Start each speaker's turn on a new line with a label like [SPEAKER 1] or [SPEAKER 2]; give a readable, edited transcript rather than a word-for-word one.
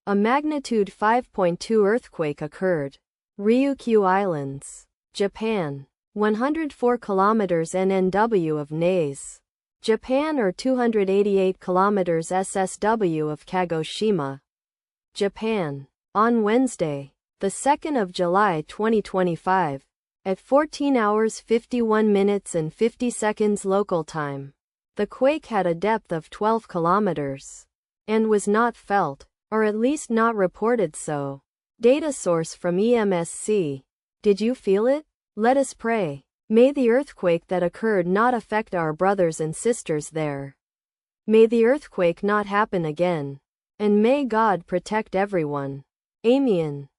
[SPEAKER 1] A magnitude 5.2 earthquake occurred. Ryukyu Islands, Japan. 104 kilometers NNW of NAS, Japan, or 288 kilometers SSW of Kagoshima, Japan. On Wednesday, the 2nd of July 2025, at 14 hours 51 minutes and 50 seconds local time, the quake had a depth of 12 kilometers and was not felt, or at least not reported so. Data source from EMSC. Did you feel it? Let us pray. May the earthquake that occurred not affect our brothers and sisters there. May the earthquake not happen again. And may God protect everyone. Amen.